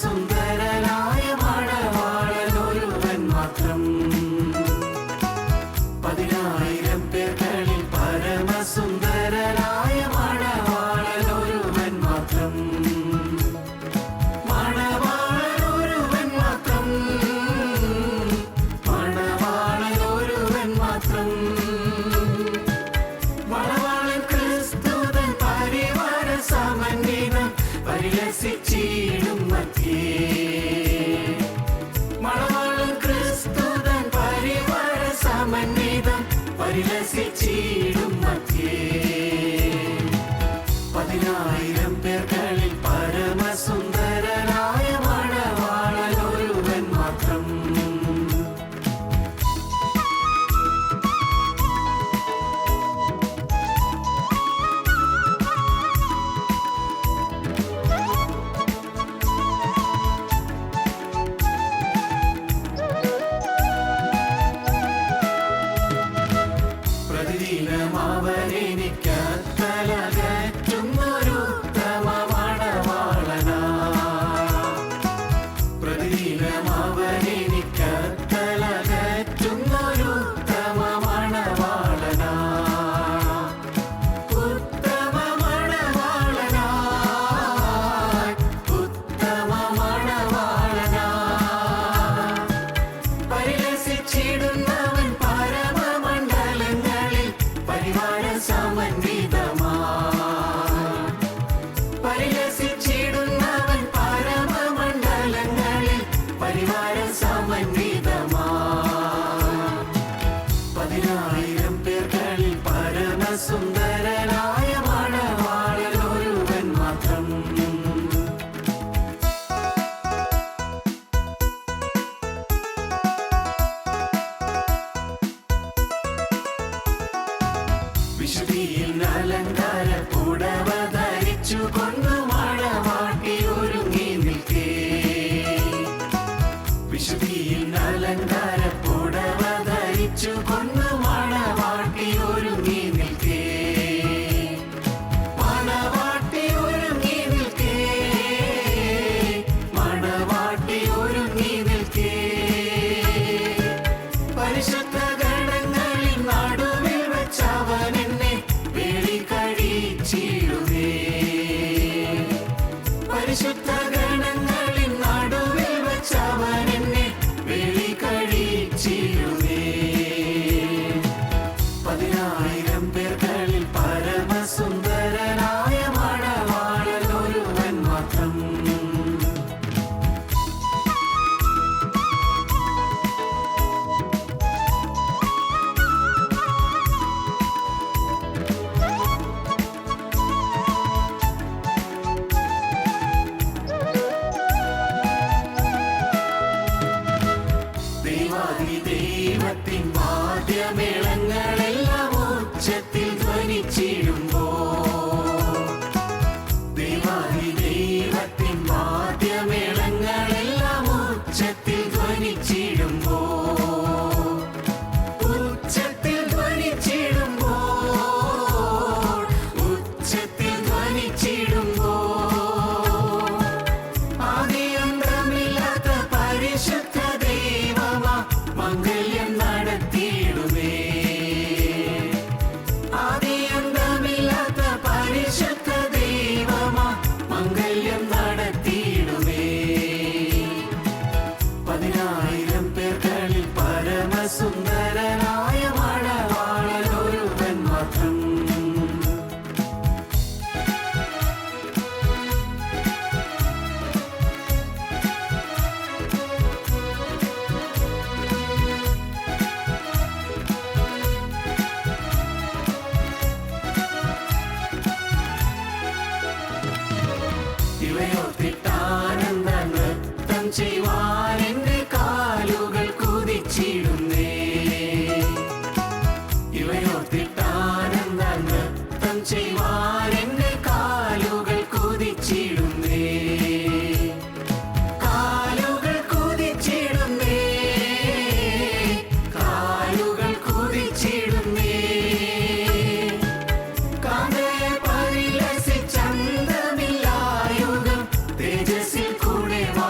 പരമസുന്ദരനായ മണവാളനൊരുവൻ മാത്രം. 10,000 പേർകളിൽ പരമസുന്ദരനായ മണവാളനൊരുവൻ മാത്രം. മണവാളനൊരുവൻ മാത്രം. മണവാളനൊരുവൻ മാത്രം. മണവാളൻ ക്രിസ്തുതൻ പരിവാര സമന്വിതം പരിലസിച്ചിടും മധ്യേ. മണവാളൻ ക്രിസ്തുതൻ പരിവാര സമന്വിതം പരിലസിച്ചിടും മധ്യേ. 10,000 പേർകളിൽ പരമസുന്ദരനായ മണവാളനൊരുവൻ മാത്രം. പ്രതിദിനം അവനെനിക്കത്തലകറ്റുന്നൊരുത്തമ മണവാളനാ. പ്രതിദിനം അവനെനിക്കത്തലകറ്റുന്നൊരുത്തമ മണവാളനാ. ഉത്തമ മണവാളനായി ഉത്തമ മണവാളനായി പരിലസിച്ചിടുന്നവൻ പരമമണ്ഡലങ്ങളിൽ പരിവാര സമന്വിതമായി. പരിലസിച്ചിടുന്നവൻ പരമമണ്ഡലങ്ങളിൽ പരിവാര സമന്വിതമായി. 10,000 പേർകളിൽ പരമസുന്ദരനായ മണവാളനൊരുവൻ മാത്രം. വിശുദ്ധിയിൽ അലങ്കാര പുടവ ധരിച്ചുകൊണ്ടു മണവാട്ടി ഒരുങ്ങി നിൽക്കേ. വിശുദ്ധിയിൽ അലങ്കാര പുടവ ധരിച്ചുകൊണ്ടു മണവാട്ടി ഒരുങ്ങി നിൽക്കേ. മണവാട്ടി ഒരുങ്ങി നിൽക്കേ. മണവാട്ടി ഒരുങ്ങി നിൽക്കേ. പരിശുദ്ധ ഗണങ്ങളിൽ നടുവിൽ വെച്ചവൻ എന്നെ വേളി കഴിച്ചിടുവേ. പരിശുദ്ധ ഗണങ്ങളിൽ നടുവിൽ വെച്ചവൻ എന്നെ വേളി കഴിച്ചിടുവേ. 10,000 പേർകളിൽ പരമസുന്ദരനായ മണവാളനൊരുവൻ മാത്രം. ദൈവത്തിൻ വാദ്യമേളങ്ങളെല്ലാം ഉച്ചത്തിൽ ധ്വനിച്ചിടുമ്പോ. ദൈവത്തിൻ വാദ്യമേളങ്ങളെല്ലാം ഉച്ചത്തിൽ ധ്വനിച്ചിടുമ്പോ. ഉച്ചത്തിൽ ധ്വനിച്ചിടുമ്പോ. ഉച്ചത്തിൽ ധ്വനിച്ചിടുമ്പോ. ആദിയന്തമില്ലാത്ത പരിശുദ്ധ ദൈവമാ മംഗല്യം നടത്തിയിടുമേ. ആദിയന്തമില്ലാത്ത പരിശുദ്ധ ദൈവമാ മംഗല്യം നടത്തിയിടുമേ. 10,000 പേർകളിൽ പരമസുന്ദരനായ മണവാളനൊരുവൻ മാത്രം. ഇവയോർത്തിട്ടാനന്ദ നൃത്തം ചെയ്യുവാൻ എന്റെ കാലുകൾ കുതിച്ചിടുന്നേ. ഇവയോർത്തിട്ടാനന്ദ നൃത്തം ചെയ്യുവാൻ എന്റെ കാലുകൾ കുതിച്ചിടുന്നേ. കാലുകൾ കുതിച്ചിടുന്നേ. കാലുകൾ കുതിച്ചിടുന്നേ. കാന്തയെ പരിലസിച്ചന്തമില്ലായുഗം തേജസ്സിൽ കൂടെ വാ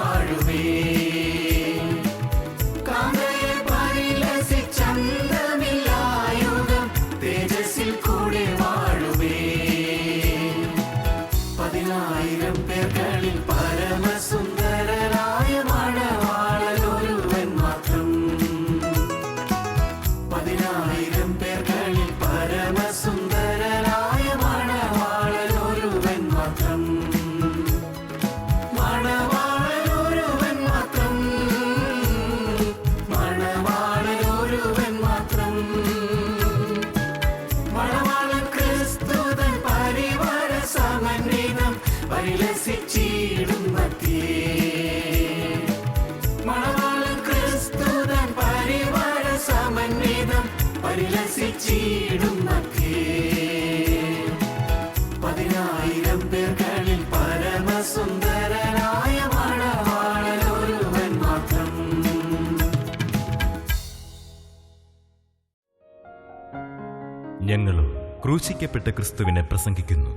ക്രൂശിക്കപ്പെട്ട ക്രിസ്തുവിനെ പ്രസംഗിക്കുന്നു.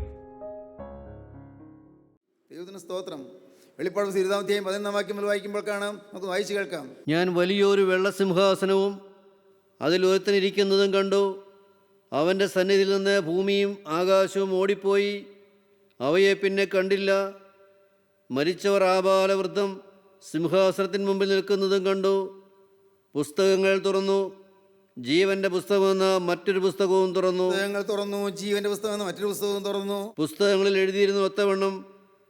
ദൈവത്തിന് സ്തോത്രം. വെളിപ്പാട് 20-11 വാക്യം വായിക്കുമ്പോൾ കാണാം, നമുക്ക് വായിച്ചു കേൾക്കാം. ഞാൻ വലിയൊരു വെള്ളസിംഹാസനവും അതിലൊരുത്തനിരിക്കുന്നതും കണ്ടു. അവൻ്റെ സന്നിധിയിൽ നിന്ന് ഭൂമിയും ആകാശവും ഓടിപ്പോയി, അവയെ പിന്നെ കണ്ടില്ല. മരിച്ചവർ ആബാലവൃദ്ധം സിംഹാസനത്തിന് മുമ്പിൽ നിൽക്കുന്നതും കണ്ടു. പുസ്തകങ്ങൾ തുറന്നു. ജീവന്റെ പുസ്തകമെന്ന മറ്റൊരു പുസ്തകവും തുറന്നു. പുസ്തകങ്ങൾ തുറന്നു. ജീവന്റെ പുസ്തകമെന്ന മറ്റൊരു പുസ്തകവും തുറന്നു. പുസ്തകങ്ങളിൽ എഴുതിയിരുന്ന ഒത്തവണ്ണം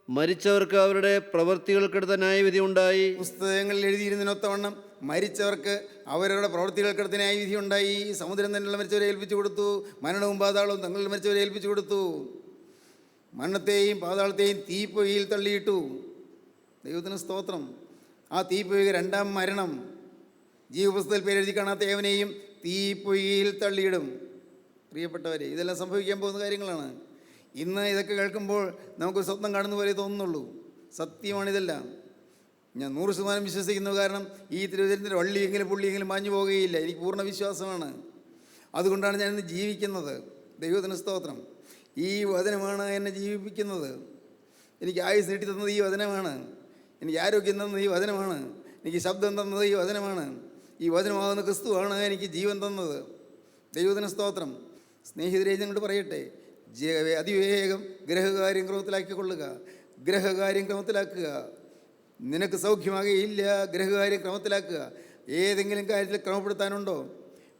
മരിച്ചവർക്ക് അവരുടെ പ്രവൃത്തികൾക്കെടുത്ത ന്യായവിധി ഉണ്ടായി. പുസ്തകങ്ങളിൽ എഴുതിയിരുന്നതിനൊത്തവണ്ണം മരിച്ചവർക്ക് അവരുടെ പ്രവൃത്തികൾക്കെടുത്ത ന്യായവിധി ഉണ്ടായി. സമുദ്രം തന്നെയുള്ള മരിച്ചവരെ ഏൽപ്പിച്ചു കൊടുത്തു. മരണവും പാതാളവും തങ്ങളിൽ മരിച്ചവരെ ഏൽപ്പിച്ചു കൊടുത്തു. മരണത്തെയും പാതാളത്തെയും തീപ്പൊയ്യിൽ തള്ളിയിട്ടു. ദൈവത്തിന് സ്തോത്രം. ആ തീപ്പൊയ്ക രണ്ടാം മരണം. ജീവപുസ്തകത്തിൽ പേരെഴുതി കാണാത്ത ഏവനെയും തീപ്പൊയ്യിൽ തള്ളിയിടും. പ്രിയപ്പെട്ടവരെ, ഇതെല്ലാം സംഭവിക്കാൻ പോകുന്ന കാര്യങ്ങളാണ്. ഇന്ന് ഇതൊക്കെ കേൾക്കുമ്പോൾ നമുക്കൊരു സ്വപ്നം കാണുന്ന പോലെ തോന്നുന്നുള്ളൂ. സത്യമാണിതെല്ലാം. ഞാൻ 100% വിശ്വസിക്കുന്നു. കാരണം ഈ തിരുവചനത്തിൻ്റെ വള്ളിയെങ്കിലും പുള്ളിയെങ്കിലും മാഞ്ഞു പോകുകയില്ല. എനിക്ക് പൂർണ്ണ വിശ്വാസമാണ്. അതുകൊണ്ടാണ് ഞാനിന്ന് ജീവിക്കുന്നത്. ദൈവത്തിന് സ്തോത്രം. ഈ വചനമാണ് എന്നെ ജീവിപ്പിക്കുന്നത്. എനിക്ക് ആയുസ് നീട്ടി തന്നത് ഈ വചനമാണ്. എനിക്ക് ആരോഗ്യം തന്നത് ഈ വചനമാണ്. എനിക്ക് ശബ്ദം തന്നത് ഈ വചനമാണ്. ഈ വചനമാകുന്ന ക്രിസ്തുവാണ് എനിക്ക് ജീവൻ തന്നത്. ദൈവത്തിന് സ്തോത്രം. സ്നേഹിതരെ, ഞങ്ങൾ പറയട്ടെ, അതിവേഗം ഗ്രഹകാര്യം ക്രമത്തിലാക്കിക്കൊള്ളുക. ഗ്രഹകാര്യം ക്രമത്തിലാക്കുക. നിനക്ക് സൗഖ്യമാകുകയില്ല. ഗ്രഹകാര്യം ക്രമത്തിലാക്കുക. ഏതെങ്കിലും കാര്യത്തിൽ ക്രമപ്പെടുത്താനുണ്ടോ?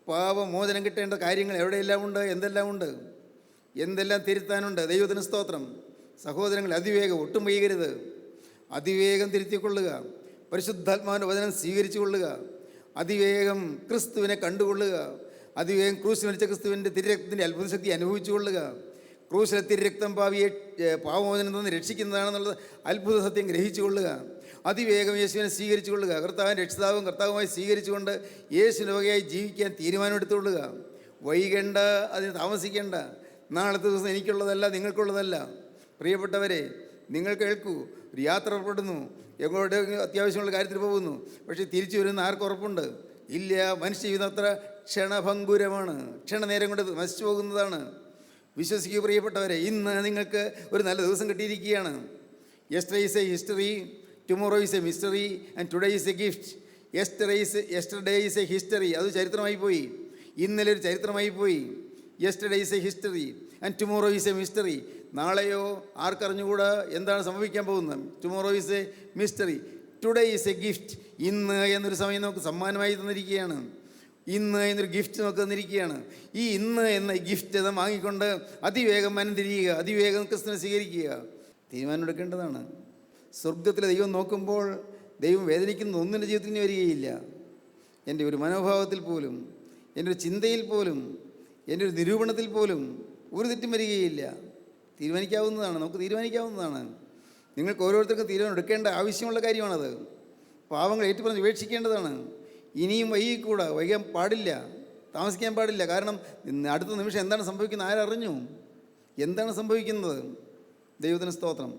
പാപമോചനം കിട്ടേണ്ട കാര്യങ്ങൾ എവിടെയെല്ലാം ഉണ്ട്, എന്തെല്ലാം ഉണ്ട്, എന്തെല്ലാം തിരുത്താനുണ്ട്. ദൈവത്തിന് സ്തോത്രം. സഹോദരങ്ങൾ, അതിവേഗം ഒട്ടും വൈകരുത്. അതിവേഗം തിരുത്തിക്കൊള്ളുക. പരിശുദ്ധാത്മാവിൻ്റെ വചനം സ്വീകരിച്ചു കൊള്ളുക. അതിവേഗം ക്രിസ്തുവിനെ കണ്ടുകൊള്ളുക. അതിവേഗം ക്രൂശിൽ മരിച്ച ക്രിസ്തുവിൻ്റെ തിരുരക്തത്തിൻ്റെ അത്ഭുത ശക്തി അനുഭവിച്ചു കൊള്ളുക. ക്രൂശിലെ തിരുരക്തം പാവിയെ പാപമോചനം തന്ന് രക്ഷിക്കുന്നതാണെന്നുള്ളത് അത്ഭുത സത്യം ഗ്രഹിച്ചു കൊള്ളുക. അതിവേഗം യേശുവിനെ സ്വീകരിച്ചു കൊള്ളുക. കർത്താവിൻ്റെ രക്ഷിതാവും കർത്താവുമായി സ്വീകരിച്ചുകൊണ്ട് യേശുവിൻ്റെ വകയായി ജീവിക്കാൻ തീരുമാനമെടുത്തുകൊള്ളുക. വൈകേണ്ട, അതിന് താമസിക്കേണ്ട. നാളത്തെ ദിവസം എനിക്കുള്ളതല്ല, നിങ്ങൾക്കുള്ളതല്ല. പ്രിയപ്പെട്ടവരെ, നിങ്ങൾ കേൾക്കൂ. ഒരു യാത്ര പുറപ്പെടുന്നു, എങ്ങോട്ട് അത്യാവശ്യമുള്ള കാര്യത്തിൽ പോകുന്നു. പക്ഷേ തിരിച്ചു വരുന്ന ആർക്ക് ഉറപ്പുണ്ട്? ഇല്ല. മനുഷ്യ ജീവിതം അത്ര ക്ഷണഭങ്കുരമാണ്. ക്ഷണനേരം കൊണ്ട് നശിച്ചു പോകുന്നതാണ്. വിശ്വസിക്കൂ പ്രിയപ്പെട്ടവരെ, ഇന്ന് നിങ്ങൾക്ക് ഒരു നല്ല ദിവസം കിട്ടിയിരിക്കുകയാണ്. Yesterday is a history, tomorrow is a mystery, and today is a gift. Yesterday is a history, അത് ചരിത്രമായി പോയി. ഇന്നലെ ഒരു ചരിത്രമായി പോയി. Yesterday is a history and tomorrow is a mystery. നാളെയോ ആർക്കറിഞ്ഞുകൂടാ എന്താണ് സംഭവിക്കാൻ പോകുന്നത്. Tomorrow is a mystery, today is a gift. ഇന്ന് എന്നൊരു സമയം നമുക്ക് സമ്മാനമായി തന്നിരിക്കുകയാണ്. ഇന്ന് എന്നൊരു ഗിഫ്റ്റ് നമുക്ക് തന്നിരിക്കുകയാണ്. ഈ ഇന്ന് എന്ന ഗിഫ്റ്റ് അത് വാങ്ങിക്കൊണ്ട് അതിവേഗം മനം തിരിയുക. അതിവേഗം ക്രിസ്തുവിനെ സ്വീകരിക്കുക. തീരുമാനമെടുക്കേണ്ടതാണ്. സ്വർഗത്തിലെ ദൈവം നോക്കുമ്പോൾ ദൈവം വേദനിക്കുന്ന ഒന്നിൻ്റെ ജീവിതത്തിന് വരികയില്ല. എൻ്റെ ഒരു മനോഭാവത്തിൽ പോലും, എൻ്റെ ഒരു ചിന്തയിൽ പോലും, എൻ്റെ ഒരു നിരൂപണത്തിൽ പോലും ഒരു തെറ്റും വരികയില്ല. തീരുമാനിക്കാവുന്നതാണ്. നമുക്ക് തീരുമാനിക്കാവുന്നതാണ്. നിങ്ങൾക്ക് ഓരോരുത്തർക്കും തീരുമാനം എടുക്കേണ്ട ആവശ്യമുള്ള കാര്യമാണത്. പാവങ്ങൾ ഏറ്റുപറഞ്ഞ് ഉപേക്ഷിക്കേണ്ടതാണ്. ഇനിയും വൈകിക്കൂടാ, വൈകാൻ പാടില്ല, താമസിക്കാൻ പാടില്ല. കാരണം അടുത്ത നിമിഷം എന്താണ് സംഭവിക്കുന്നത് ആരറിഞ്ഞു? എന്താണ് സംഭവിക്കുന്നത്? ദൈവത്തിന് സ്തോത്രം.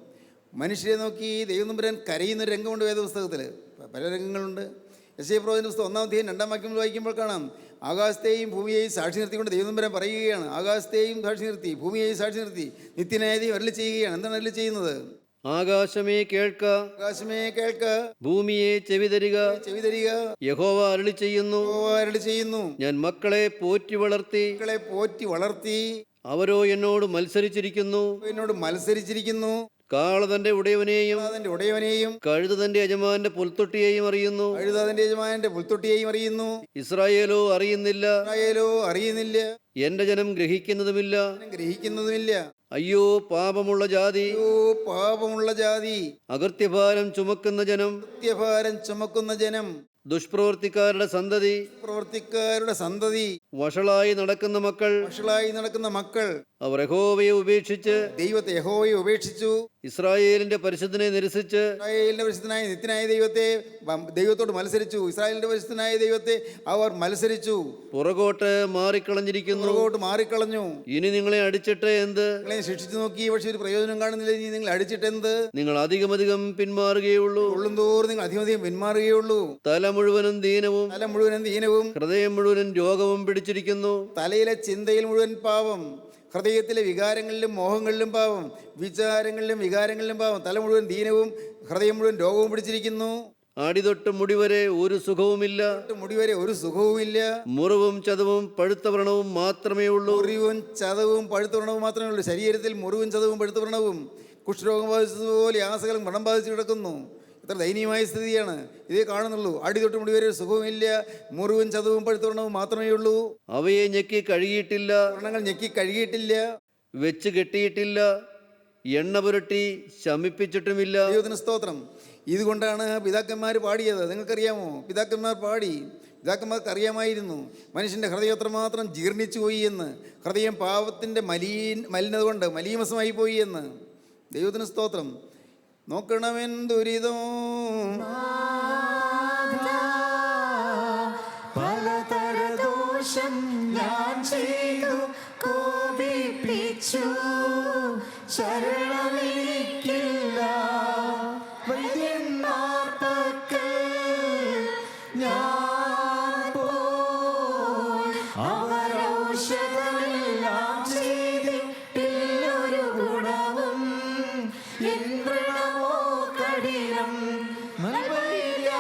മനുഷ്യരെ നോക്കി ദൈവം തമ്പുരാൻ കരയുന്നൊരു രംഗമുണ്ട് വേദപുസ്തകത്തിൽ. പല രംഗങ്ങളുണ്ട്. യെശയ്യാപ്രവചന പുസ്തകം 1-ാം അധ്യായം 2-ാം വാക്യം വായിക്കുമ്പോൾ കാണാം, ആകാശത്തെയും ഭൂമിയെയും സാക്ഷി നിർത്തിക്കൊണ്ട് ദൈവം തമ്പുരാൻ പറയുകയാണ്. ആകാശത്തെയും സാക്ഷി നിർത്തി, ഭൂമിയെയും സാക്ഷി നിർത്തി നിത്യന്യായത്തെയും അരുളി ചെയ്യുകയാണ്. എന്താണ് അരുളി ചെയ്യുന്നത്? ആകാശമേ കേൾക്ക, ആകാശമേ കേൾക്ക, ഭൂമിയെ ചെവിതരിക, ചെവിതരിക. യഹോവ അരുളി ചെയ്യുന്നു, അരുളി ചെയ്യുന്നു, ഞാൻ മക്കളെ പോറ്റി വളർത്തി, മക്കളെ പോറ്റി വളർത്തി, അവരോ എന്നോട് മത്സരിച്ചിരിക്കുന്നു. എന്നോട് മത്സരിച്ചിരിക്കുന്നു. കാള തന്റെ ഉടയവനെയും കഴുത തന്റെ യജമാന്റെ പുൽത്തൊട്ടിയെയും അറിയുന്നു. ഇസ്രായേലോ അറിയുന്നില്ല. എന്റെ ജനം ഗ്രഹിക്കുന്നതുമില്ല. അയ്യോ പാപമുള്ള ജാതി, അകൃത്യഭാരം ചുമക്കുന്ന ജനം, ദുഷ്പ്രവർത്തിക്കാരുടെ സന്തതി, വഷളായി നടക്കുന്ന മക്കൾ, അവർ യഹോവയെ ഉപേക്ഷിച്ച്, ഇസ്രായേലിന്റെ പരിശുദ്ധനെ നിരസിച്ച്, പരിശുദ്ധനായ നിത്യനായ ദൈവത്തോട് മത്സരിച്ചു. ഇസ്രായേലിന്റെ പരിശുദ്ധനായ ദൈവത്തെ അവർ മത്സരിച്ചു. പുറകോട്ട് മാറിക്കളഞ്ഞു. ഇനി നിങ്ങളെ അടിച്ചിട്ട് എന്ത്? ശിക്ഷിച്ചു നോക്കി, പക്ഷെ ഒരു പ്രയോജനം കാണുന്നില്ല. ഇനി നിങ്ങൾ അടിച്ചിട്ട് എന്ത്? നിങ്ങൾ അധികമധികം പിന്മാറുകയുള്ളൂ. ഉള്ളുന്തോറും നിങ്ങൾ അധികമധികം പിന്മാറുകയുള്ളൂ. തല മുഴുവനും ദീനവും, ഹൃദയം മുഴുവനും രോഗവും പിടിച്ചിരിക്കുന്നു. തലയിലെ ചിന്തയിൽ മുഴുവൻ പാപം, ഹൃദയത്തിലെ വികാരങ്ങളിലും മോഹങ്ങളിലും പാവം, വിചാരങ്ങളിലും വികാരങ്ങളിലും പാവം. തല മുഴുവൻ ദീനവും ഹൃദയം മുഴുവൻ രോഗവും പിടിച്ചിരിക്കുന്നു. അടിതൊട്ട് മുടിവരെ ഒരു സുഖവുമില്ല. മുടിവരെ ഒരു സുഖവുമില്ല. മുറിവും ചതവും പഴുത്ത വ്രണവും മാത്രമേ ഉള്ളൂ. മുറിവും ചതവും പഴുത്ത വ്രണവും മാത്രമേ ഉള്ളൂ. ശരീരത്തിൽ മുറിവും ചതവും പഴുത്ത വ്രണവും, കുഷ്ഠരോഗം ബാധിച്ചതുപോലെ ആസകലം വ്രണം ബാധിച്ച് കിടക്കുന്നു. എത്ര ദയനീയമായ സ്ഥിതിയാണ്. ഇതേ കാണുന്നുള്ളൂ. അടിതൊട്ട് മുടിവരെ ഒരു സുഖവുമില്ല, മുറിവും ചതവും പഴുത്ത വ്രണവും മാത്രമേ ഉള്ളൂ. അവയെ ഞെക്കി കഴുകിയിട്ടില്ല, വ്രണങ്ങൾ ഞെക്കി കഴുകിയിട്ടില്ല, വെച്ച് കെട്ടിയിട്ടില്ല, എണ്ണ പുരട്ടി ശമിപ്പിച്ചിട്ടുമില്ല. ദൈവത്തിന് സ്തോത്രം. ഇതുകൊണ്ടാണ് പിതാക്കന്മാർ പാടിയത്. നിങ്ങൾക്കറിയാമോ? പിതാക്കന്മാർക്ക് അറിയാമായിരുന്നു മനുഷ്യൻ്റെ ഹൃദയം എത്രമാത്രം ജീർണിച്ചു പോയി എന്ന്. ഹൃദയം പാപത്തിൻ്റെ മലിനത കൊണ്ട് മലീമസമായി പോയി എന്ന്. ദൈവത്തിന് സ്തോത്രം. നോക്കണമെൻ ദുരിതം പലതര ദോഷം ഞാൻ ചെയ്തു കോപിപ്പിച്ചു, ശരണമെനിക്കില്ല വൈദ്യന്മാർ പക്കൽ ഞാൻ പോയി, അവരൗഷധമെല്ലാം ചെയ്തിട്ടില്ലൊരു ഗുണവും, എൻ വ്രണമോ കഠിനം നൽകില്ല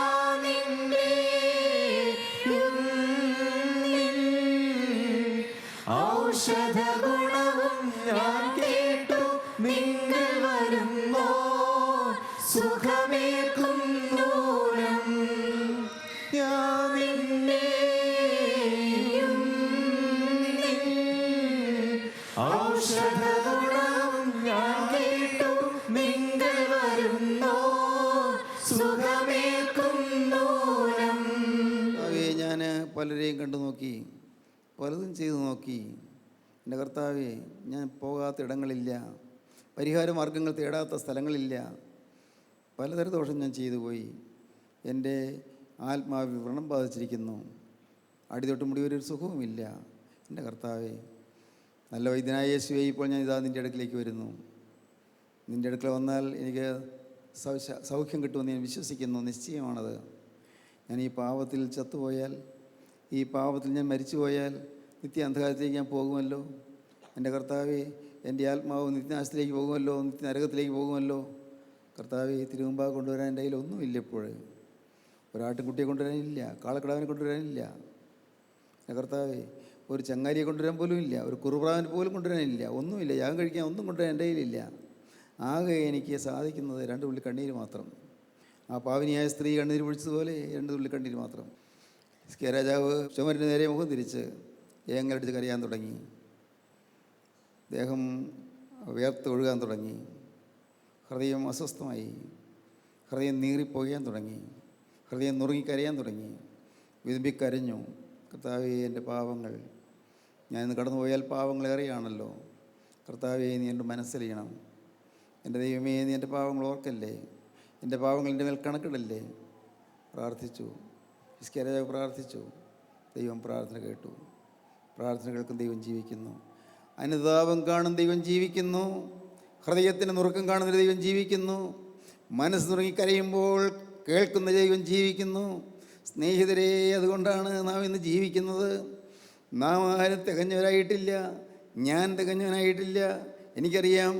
നിന്റെ ഔഷധ ഗുണവും ഞാൻ കേട്ടു. നിങ്ങൾ വരുന്നോ സുഖമേക്കും ദൂരം, ഞാൻ നിന്നെയും ഔഷധ ഗുണവും ഞാൻ കേട്ടു. നിങ്ങൾ വരുന്നോ സുഖമേക്കും ദൂരം. കർത്താവേ, ഞാൻ പലരെയും കണ്ടു നോക്കി, പലതും ചെയ്തു നോക്കി. എൻ്റെ കർത്താവേ, ഞാൻ പോകാത്ത ഇടങ്ങളില്ല, പരിഹാര മാർഗങ്ങൾ തേടാത്ത സ്ഥലങ്ങളില്ല. പലതരം ദോഷം ഞാൻ ചെയ്തു പോയി. എൻ്റെ ആത്മാവിൽ വ്രണം ബാധിച്ചിരിക്കുന്നു. അടിതൊട്ട് മുടി ഒരു സുഖവുമില്ല. എൻ്റെ കർത്താവേ, നല്ല വൈദ്യനായ യേശുവേ, ഇപ്പോൾ ഞാൻ ഇതാ നിൻ്റെ അടുക്കിലേക്ക് വരുന്നു. നിൻ്റെ അടുക്കൽ വന്നാൽ എനിക്ക് സൗഖ്യം കിട്ടുമെന്ന് ഞാൻ വിശ്വസിക്കുന്നു. നിശ്ചയമാണത്. ഞാൻ ഈ പാപത്തിൽ ചത്തുപോയാൽ, ഈ പാപത്തിൽ ഞാൻ മരിച്ചു പോയാൽ നിത്യ അന്ധകാരത്തിലേക്ക് ഞാൻ പോകുമല്ലോ. എൻ്റെ കർത്താവേ, എൻ്റെ ആത്മാവ് നിത്യനാശത്തിലേക്ക് പോകുമല്ലോ, നിത്യനരകത്തിലേക്ക് പോകുമല്ലോ. കർത്താവേ, തിരുമുമ്പാകെ കൊണ്ടുവരാൻ എൻ്റെ കയ്യിൽ ഒന്നുമില്ല. ഇപ്പോൾ ഒരാട്ടിൻകുട്ടിയെ കൊണ്ടുവരാനില്ല, കാളക്കിടാവിനെ കൊണ്ടുവരാനില്ല. എൻ്റെ കർത്താവേ, ഒരു ചങ്ങാരിയെ കൊണ്ടുവരാൻ പോലും ഇല്ല, ഒരു കുറുപ്രാവിനെ പോലും കൊണ്ടുവരാനില്ല, ഒന്നുമില്ല. യാഗം കഴിക്കാൻ ഒന്നും കൊണ്ടുവരാൻ എൻ്റെ കയ്യിലില്ല. ആകെ എനിക്ക് സാധിക്കുന്നത് 2 തുള്ളി കണ്ണീര് മാത്രം. ആ പാവനിയായ സ്ത്രീ കണ്ണീര് പൊഴിച്ചതുപോലെ 2 തുള്ളി കണ്ണീര് മാത്രം. ഹിസ്കിയാ രാജാവ് ചുമരിന് നേരെ മുഖം തിരിച്ച് ഏങ്ങലടിച്ച് കരയാൻ തുടങ്ങി. ദേഹം വേർത്ത് ഒഴുകാൻ തുടങ്ങി. ഹൃദയം അസ്വസ്ഥമായി. ഹൃദയം നീറിപ്പോകാൻ തുടങ്ങി. ഹൃദയം നുറുങ്ങിക്കരയാൻ തുടങ്ങി. വിതുമ്പിക്കരഞ്ഞു. കർത്താവേ, എൻ്റെ പാവങ്ങൾ, ഞാനിന്ന് കടന്നു പോയാൽ പാവങ്ങളേറെയാണല്ലോ. കർത്താവേ, നീ എൻ്റെ മനസ്സലിയണം. എൻ്റെ ദൈവമേ, നീ എൻ്റെ പാവങ്ങൾ ഓർക്കല്ലേ. എൻ്റെ പാവങ്ങൾ എൻ്റെ മേൽ കണക്കിടല്ലേ. പ്രാർത്ഥിച്ചു. ഹിസ്കിയാ രാജാവ് പ്രാർത്ഥിച്ചു. ദൈവം പ്രാർത്ഥന കേട്ടു. പ്രാർത്ഥന കേൾക്കും ദൈവം ജീവിക്കുന്നു. അനുതാപം കാണും ദൈവം ജീവിക്കുന്നു. ഹൃദയത്തിന് നുറുക്കം കാണുന്ന ദൈവം ജീവിക്കുന്നു. മനസ്സ് നുറുങ്ങി കരയുമ്പോൾ കേൾക്കുന്ന ദൈവം ജീവിക്കുന്നു. സ്നേഹിതരെ, അതുകൊണ്ടാണ് നാം ഇന്ന് ജീവിക്കുന്നത്. നാം ആരും തികഞ്ഞവരായിട്ടില്ല. ഞാൻ തികഞ്ഞവനായിട്ടില്ല. എനിക്കറിയാം.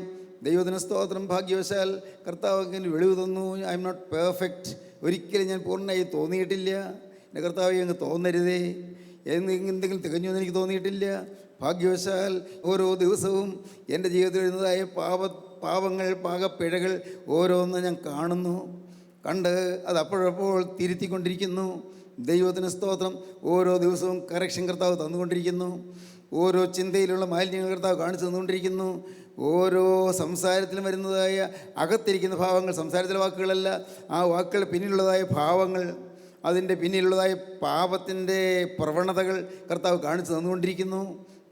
ദൈവത്തിന് സ്തോത്രം. ഭാഗ്യവശാൽ കർത്താവ് വെളിവ് തന്നു. I am not perfect. ഒരിക്കലും ഞാൻ പൂർണ്ണമായി തോന്നിയിട്ടില്ല. എൻ്റെ കർത്താവ് അങ്ങ് തോന്നരുതേ. എന്തെങ്കിലും തികഞ്ഞു എന്ന് എനിക്ക് തോന്നിയിട്ടില്ല. ഭാഗ്യവശാൽ ഓരോ ദിവസവും എൻ്റെ ജീവിതത്തിൽ വരുന്നതായ പാപങ്ങൾ, പാകപ്പിഴകൾ ഓരോന്ന് ഞാൻ കാണുന്നു. കണ്ട് അത് അപ്പോഴപ്പോൾ തിരുത്തിക്കൊണ്ടിരിക്കുന്നു. ദൈവത്തിന് സ്തോത്രം. ഓരോ ദിവസവും കറക്ഷൻ കർത്താവ് തന്നുകൊണ്ടിരിക്കുന്നു. ഓരോ ചിന്തയിലുള്ള മാലിന്യങ്ങൾ കർത്താവ് കാണിച്ചു തന്നുകൊണ്ടിരിക്കുന്നു. ഓരോ സംസാരത്തിലും വരുന്നതായ അകത്തിരിക്കുന്ന ഭാവങ്ങൾ, സംസാരത്തിലെ വാക്കുകളല്ല, ആ വാക്കുകളുടെ പിന്നിലുള്ളതായ ഭാവങ്ങൾ, അതിൻ്റെ പിന്നിലുള്ളതായ പാപത്തിൻ്റെ പ്രവണതകൾ കർത്താവ് കാണിച്ചു തന്നുകൊണ്ടിരിക്കുന്നു.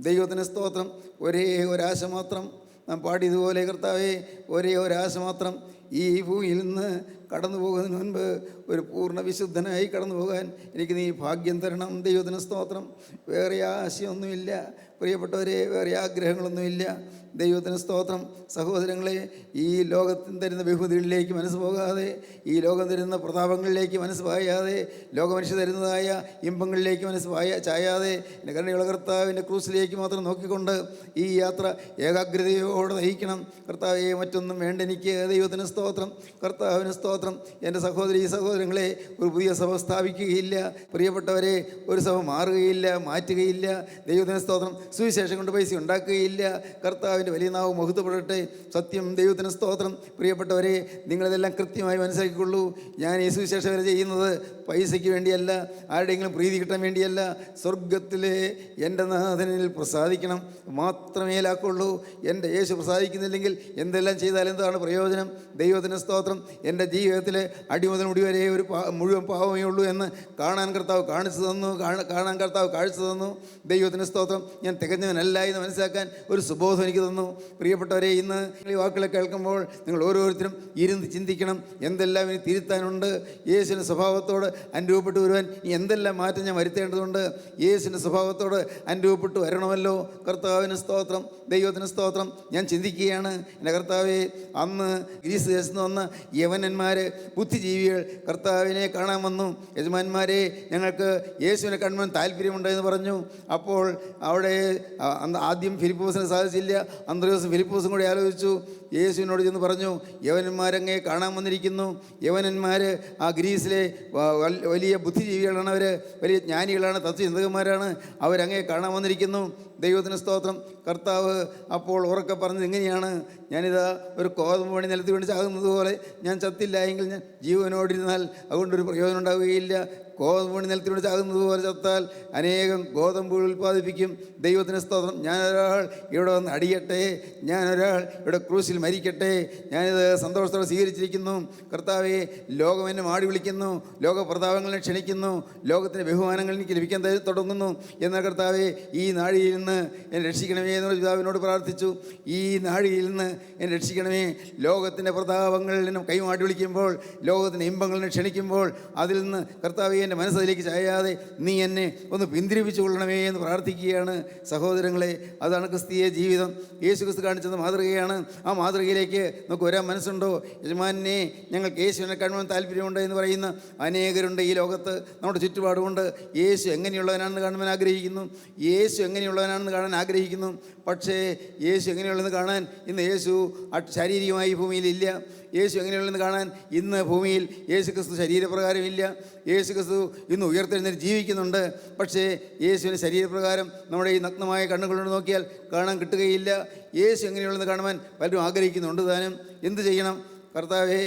ദൈവത്തിന് സ്തോത്രം. ഒരേ ഒരാശ മാത്രം നാം പാടിയതുപോലെ, കർത്താവേ, ഒരേ ഒരാശ മാത്രം. ഈ ഭൂമിയിൽ നിന്ന് കടന്നു പോകുന്നതിന് മുൻപ് ഒരു പൂർണ്ണ വിശുദ്ധനായി കടന്നു പോകാൻ എനിക്ക് നീ ഭാഗ്യം തരണം. ദൈവത്തിന് സ്തോത്രം. വേറെ ആശയമൊന്നുമില്ല പ്രിയപ്പെട്ടവരെ, വേറെ ആഗ്രഹങ്ങളൊന്നുമില്ല. ദൈവത്തിന് സ്തോത്രം. സഹോദരങ്ങളെ, ഈ ലോകത്തിന് തരുന്ന ബഹുമതികളിലേക്ക് മനസ്സ് പോകാതെ, ഈ ലോകം തരുന്ന പ്രതാപങ്ങളിലേക്ക് മനസ്സ് പായാതെ, ലോകമനുഷ്യ തരുന്നതായ ഇമ്പങ്ങളിലേക്ക് മനസ്സ് ചായാതെ, എൻ്റെ കരുണയുള്ള കർത്താവിൻ്റെ ക്രൂസിലേക്ക് മാത്രം നോക്കിക്കൊണ്ട് ഈ യാത്ര ഏകാഗ്രതയോടെ നയിക്കണം. കർത്താവെ, മറ്റൊന്നും വേണ്ട എനിക്ക്. ദൈവത്തിന് സ്തോത്രം, കർത്താവിന് സ്തോത്രം. എൻ്റെ സഹോദരങ്ങളെ, ഒരു പുതിയ സഭ സ്ഥാപിക്കുകയില്ല, പ്രിയപ്പെട്ടവരെ, ഒരു സഭ മാറുകയില്ല, മാറ്റുകയില്ല. ദൈവത്തിന് സ്തോത്രം. സുവിശേഷം കൊണ്ട് പൈസ ഉണ്ടാക്കുകയില്ല. കർത്താവിൻ്റെ വലിയ നാവ് മഹത്വപ്പെടട്ടെ. സത്യം. ദൈവത്തിന് സ്തോത്രം. പ്രിയപ്പെട്ടവരെ, നിങ്ങളിതെല്ലാം കൃത്യമായി മനസ്സിലാക്കിക്കൊള്ളൂ. ഞാൻ ഈ സുവിശേഷം വരെ ചെയ്യുന്നത് പൈസയ്ക്ക് വേണ്ടിയല്ല, ആരുടെയെങ്കിലും പ്രീതി കിട്ടാൻ വേണ്ടിയല്ല. സ്വർഗത്തിലെ എൻ്റെ നാഥനിൽ പ്രസാദിക്കണം മാത്രമേ ലാക്കുള്ളൂ. എൻ്റെ യേശു പ്രസാദിക്കുന്നില്ലെങ്കിൽ എന്തെല്ലാം ചെയ്താൽ എന്താണ് പ്രയോജനം? ദൈവത്തിന് സ്തോത്രം. എൻ്റെ ജീവിതത്തിൽ അടിമുതൽ മുടി വരെ ഒരു മുഴുവൻ പാവമേ ഉള്ളൂ എന്ന് കാണാൻ കർത്താവ് കാണിച്ചു തന്നു. ദൈവത്തിന് സ്തോത്രം. ഞാൻ തികഞ്ഞവനല്ല എന്ന് മനസ്സിലാക്കാൻ ഒരു സുബോധം എനിക്ക് തന്നു. പ്രിയപ്പെട്ടവരെ, ഇന്ന് ഈ വാക്കുകളെ കേൾക്കുമ്പോൾ നിങ്ങൾ ഓരോരുത്തരും ഇരുന്ന് ചിന്തിക്കണം, എന്തെല്ലാം ഇനി തിരുത്താനുണ്ട്. യേശുവിൻ്റെ സ്വഭാവത്തോട് അനുരൂപപ്പെട്ട് വരുവാൻ ഇനി എന്തെല്ലാം മാറ്റം ഞാൻ വരുത്തേണ്ടതുണ്ട്. യേശുവിൻ്റെ സ്വഭാവത്തോട് അനുരൂപപ്പെട്ട് വരണമല്ലോ. കർത്താവിന് സ്തോത്രം. ദൈവത്തിന് സ്തോത്രം. ഞാൻ ചിന്തിക്കുകയാണ്, എൻ്റെ കർത്താവെ, അന്ന് ഗ്രീസ് ദേശത്ത് നിന്ന് വന്ന യവനന്മാർ, ബുദ്ധിജീവികൾ കർത്താവിനെ കാണാൻ വന്നു. യജമാന്മാരെ, ഞങ്ങൾക്ക് യേശുവിനെ കാണുവാൻ താല്പര്യമുണ്ടെന്ന് പറഞ്ഞു. അപ്പോൾ അവിടെ ആദ്യം ഫിലിപ്പോസിന് സാധിച്ചില്ല. അന്ത്രയോസും ഫിലിപ്പോസും കൂടി ആലോചിച്ചു. യേശുവിനോട് ചെന്ന് പറഞ്ഞു, യവനന്മാരങ്ങേ കാണാൻ വന്നിരിക്കുന്നു. യവനന്മാർ ആ ഗ്രീസിലെ വലിയ ബുദ്ധിജീവികളാണ്, അവർ വലിയ ജ്ഞാനികളാണ്, തത്വചിന്തകന്മാരാണ്. അവരങ്ങേ കാണാൻ വന്നിരിക്കുന്നു. ദൈവത്തിന് സ്തോത്രം. കർത്താവ് അപ്പോൾ ഉറക്കെ പറഞ്ഞത് എങ്ങനെയാണ്? ഞാനിതാ ഒരു കോതമ്പ് പണി നിലത്ത് വീണ് ചാകുന്നത് പോലെ ഞാൻ ചത്തില്ല എങ്കിൽ ഞാൻ ജീവനോടിരുന്നാൽ അതുകൊണ്ടൊരു പ്രയോജനം ഉണ്ടാവുകയില്ല. ഗോതമ്പ് പണി നിലത്ത് വീണ് ചാകുന്നത് പോലെ ചത്താൽ അനേകം ഗോതമ്പുകൾ ഉൽപ്പാദിപ്പിക്കും. ദൈവത്തിന് സ്തോത്രം. ഞാനൊരാൾ ഇവിടെ വന്ന് അടിയട്ടെ, ഞാനൊരാൾ ഇവിടെ ക്രൂശിൽ മരിക്കട്ടെ, ഞാനിത് സന്തോഷത്തോടെ സ്വീകരിച്ചിരിക്കുന്നു. കർത്താവെ, ലോകം എന്നെ മാടി വിളിക്കുന്നു, ലോക പ്രതാപങ്ങളെ ക്ഷണിക്കുന്നു, ലോകത്തിൻ്റെ ബഹുമാനങ്ങൾ എനിക്ക് ലഭിക്കാൻ തുടങ്ങുന്നു. എന്നാൽ കർത്താവെ, ഈ നാഴിയിൽ നിന്ന് എന്നെ രക്ഷിക്കണമേ എന്നുള്ള പിതാവിനോട് പ്രാർത്ഥിച്ചു. ഈ നാഴിയിൽ നിന്ന് എന്നെ രക്ഷിക്കണമേ. ലോകത്തിൻ്റെ പ്രതാപങ്ങളിൽ നിന്നും കൈമാടി വിളിക്കുമ്പോൾ, ലോകത്തിൻ്റെ ഇമ്പങ്ങളിനെ ക്ഷണിക്കുമ്പോൾ, അതിൽ നിന്ന് കർത്താവെ, എൻ്റെ മനസ്സിലേക്ക് ചായാതെ നീ എന്നെ ഒന്ന് പിന്തിരിപ്പിച്ചു കൊള്ളണമേ എന്ന് പ്രാർത്ഥിക്കുകയാണ്. സഹോദരങ്ങളെ, അതാണ് ക്രിസ്തീയ ജീവിതം. യേശു ക്രിസ്തു കാണിച്ചത് മാതൃകയാണ്. ആ മാതൃകയിലേക്ക് നമുക്ക് വരാൻ മനസ്സുണ്ടോ? യജമാനെ, ഞങ്ങൾക്ക് യേശുവിനെ കാണുവാൻ താല്പര്യമുണ്ട് എന്ന് പറയുന്ന അനേകരുണ്ട് ഈ ലോകത്ത്, നമ്മുടെ ചുറ്റുപാടുമുണ്ട്. യേശു എങ്ങനെയുള്ളവനാണെന്ന് കാണുവാൻ ആഗ്രഹിക്കുന്നു. യേശു എങ്ങനെയുള്ളവനാണെന്ന് കാണാൻ ആഗ്രഹിക്കുന്നു. പക്ഷേ യേശു എങ്ങനെയുള്ളതെന്ന് കാണാൻ ഇന്ന് യേശു ശാരീരികമായി ഭൂമിയിലില്ല. യേശു എങ്ങനെയുള്ളതെന്ന് കാണാൻ ഇന്ന് ഭൂമിയിൽ യേശു ക്രിസ്തു ശരീരപ്രകാരമില്ല. യേശു ക്രിസ്തു ഇന്ന് ഉയർത്തെഴുന്നേറ്റ് ജീവിക്കുന്നുണ്ട്. പക്ഷേ യേശുവിന് ശരീരപ്രകാരം നമ്മുടെ ഈ നഗ്നമായ കണ്ണുകളോട് നോക്കിയാൽ കാണാൻ കിട്ടുകയില്ല. യേശു എങ്ങനെയുള്ളതെന്ന് കാണുവാൻ പലരും ആഗ്രഹിക്കുന്നുണ്ട്. താനും എന്ത് ചെയ്യണം? കർത്താവേ,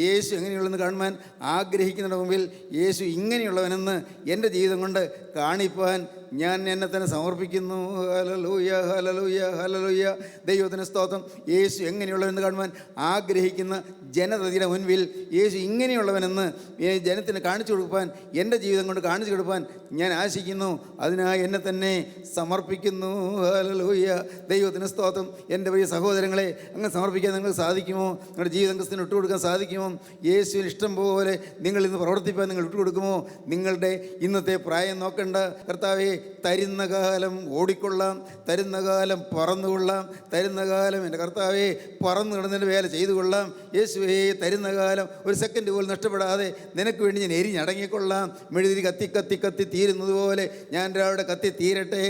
യേശു എങ്ങനെയുള്ളതെന്ന് കാണുവാൻ ആഗ്രഹിക്കുന്നതിന് മുമ്പിൽ യേശു ഇങ്ങനെയുള്ളവനെന്ന് എൻ്റെ ജീവിതം കൊണ്ട് കാണിപ്പാൻ ഞാൻ എന്നെ തന്നെ സമർപ്പിക്കുന്നു. Hallelujah, hallelujah, hallelujah. ദൈവത്തിന് സ്തോത്രം. യേശു എങ്ങനെയുള്ളവനെന്ന് കാണുവാൻ ആഗ്രഹിക്കുന്ന ജനതയുടെ മുൻപിൽ യേശു ഇങ്ങനെയുള്ളവനെന്ന് ജനത്തിന് കാണിച്ചു കൊടുക്കാൻ, എൻ്റെ ജീവിതം കൊണ്ട് കാണിച്ചു കൊടുക്കാൻ ഞാൻ ആശിക്കുന്നു. അതിനായി എന്നെ തന്നെ സമർപ്പിക്കുന്നു. ഹല്ലേലൂയ. ദൈവത്തിന് സ്തോത്രം. എൻ്റെ പ്രിയ സഹോദരങ്ങളെ, അങ്ങനെ സമർപ്പിക്കാൻ നിങ്ങൾക്ക് സാധിക്കുമോ? നിങ്ങളുടെ ജീവിതം ക്രിസ്തുവിന് വിട്ടുകൊടുക്കാൻ സാധിക്കുമോ? യേശുവിന് ഇഷ്ടം പോലെ നിങ്ങൾ ഇന്ന് പ്രവർത്തിപ്പാൻ നിങ്ങൾ വിട്ടുകൊടുക്കുമോ? നിങ്ങളുടെ ഇന്നത്തെ പ്രായം നോക്കണ്ട. കർത്താവേ, തരുന്ന കാലം ഓടിക്കൊള്ളാം, തരുന്ന കാലം പറന്നുകൊള്ളാം, തരുന്ന കാലം എൻ്റെ കർത്താവേ പറന്നു കിടന്നതിൻ്റെ വേല ചെയ്തു കൊള്ളാം. യേശുവേ, തരുന്ന കാലം ഒരു സെക്കൻഡ് പോലും നഷ്ടപ്പെടാതെ നിനക്ക് വേണ്ടി ഞാൻ എരിഞ്ഞടങ്ങിക്കൊള്ളാം. മെഴുതിരി കത്തി കത്തി കത്തി തീരുന്നത് പോലെ ഞാൻ രാവിലെ കത്തി തീരട്ടെ.